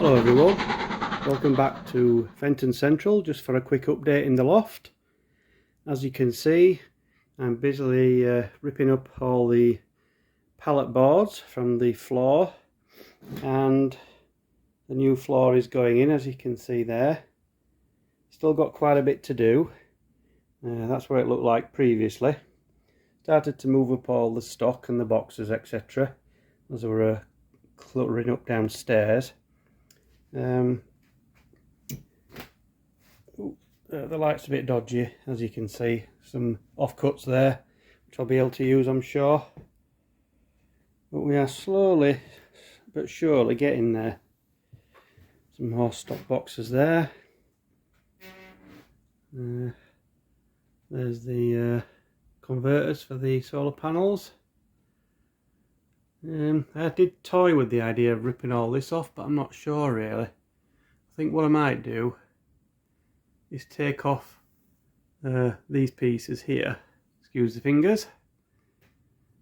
Hello everyone, welcome back to Fenton Central, just for a quick update in the loft. As you can see, I'm busily ripping up all the pallet boards from the floor, and the new floor is going in, as you can see there. Still got quite a bit to do. That's what it looked like previously. Started to move up all the stock and the boxes, etc. as they were cluttering up downstairs. The light's a bit dodgy, as you can see. Some offcuts there, which I'll be able to use, I'm sure. But we are slowly but surely getting there. Some more stock boxes there. There's the converters for the solar panels. I did toy with the idea of ripping all this off, but I'm not sure really. I think what I might do is take off these pieces here, excuse the fingers,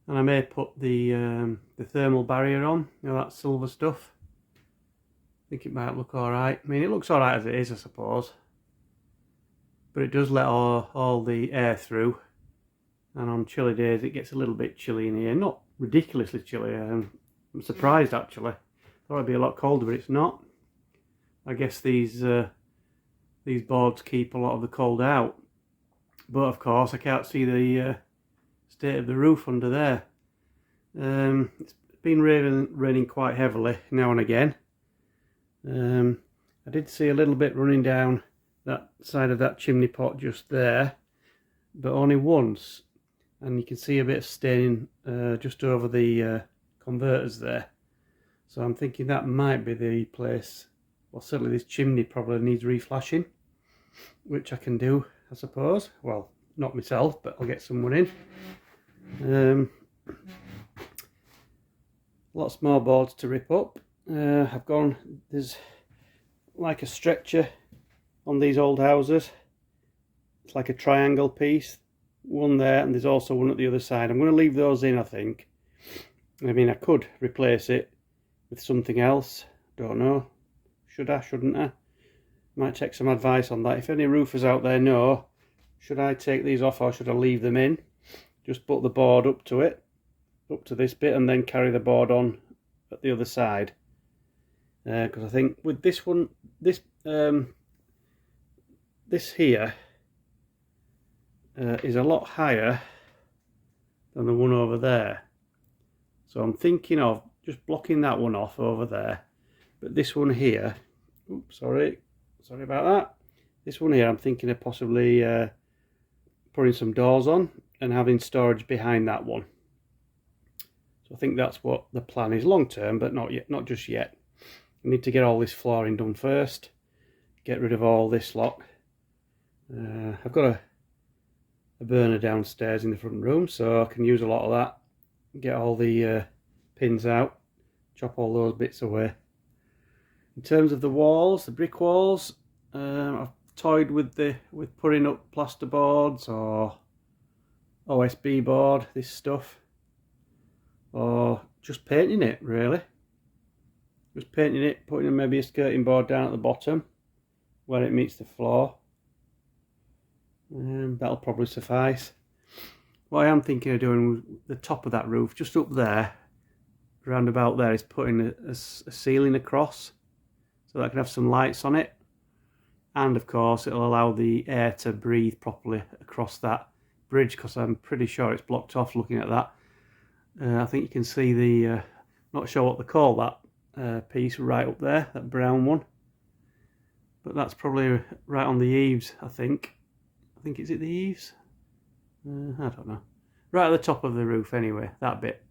and I may put the thermal barrier on, you know, that silver stuff. I think it might look alright. I mean, it looks alright as it is, I suppose, but it does let all the air through, and on chilly days it gets a little bit chilly in here. Not ridiculously chilly. I'm surprised actually. Thought it'd be a lot colder, but it's not. I guess these boards keep a lot of the cold out, but of course I can't see the state of the roof under there. It's been raining quite heavily now and again. I did see a little bit running down that side of that chimney pot just there, but only once. And you can see a bit of staining just over the converters there. So I'm thinking that might be the place. Well, certainly this chimney probably needs reflashing, which I can do, I suppose. Well, not myself, but I'll get someone in. Lots more boards to rip up. There's like a stretcher on these old houses. It's like a triangle piece. One there, and there's also one at the other side. I'm going to leave those in, I think. I mean, I could replace it with something else. Don't know. Should I? Shouldn't I? Might take some advice on that. If any roofers out there know, should I take these off or should I leave them in? Just put the board up to it, up to this bit, and then carry the board on at the other side. Because I think with this one, this here is a lot higher than the one over there. So I'm thinking of just blocking that one off over there. But this one here, oops, sorry about that. This one here, I'm thinking of possibly putting some doors on and having storage behind that one. So I think that's what the plan is long term, but not yet, not just yet. I need to get all this flooring done first. Get rid of all this lot. I've got a burner downstairs in the front room, so I can use a lot of that. Get all the pins out, chop all those bits away. In terms of the walls, the brick walls, I've toyed with putting up plasterboards or OSB board, this stuff, or just painting it really. Just painting it, putting maybe a skirting board down at the bottom where it meets the floor. That'll probably suffice. What I am thinking of doing with the top of that roof, just up there, round about there, is putting a ceiling across so that I can have some lights on it, and of course it'll allow the air to breathe properly across that bridge, because I'm pretty sure it's blocked off looking at that. I think you can see the not sure what they call that piece right up there, that brown one, but that's probably right on the eaves. I think is it the eaves? I don't know. Right at the top of the roof anyway, that bit.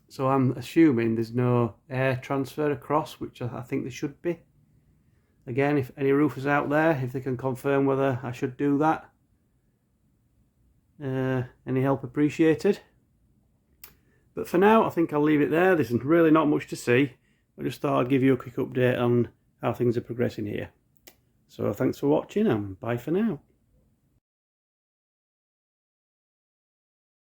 So I'm assuming there's no air transfer across, which I think there should be. Again, if any roofers out there, if they can confirm whether I should do that, any help appreciated. But for now, I think I'll leave it there. There's really not much to see. I just thought I'd give you a quick update on how things are progressing here. So thanks for watching, and bye for now.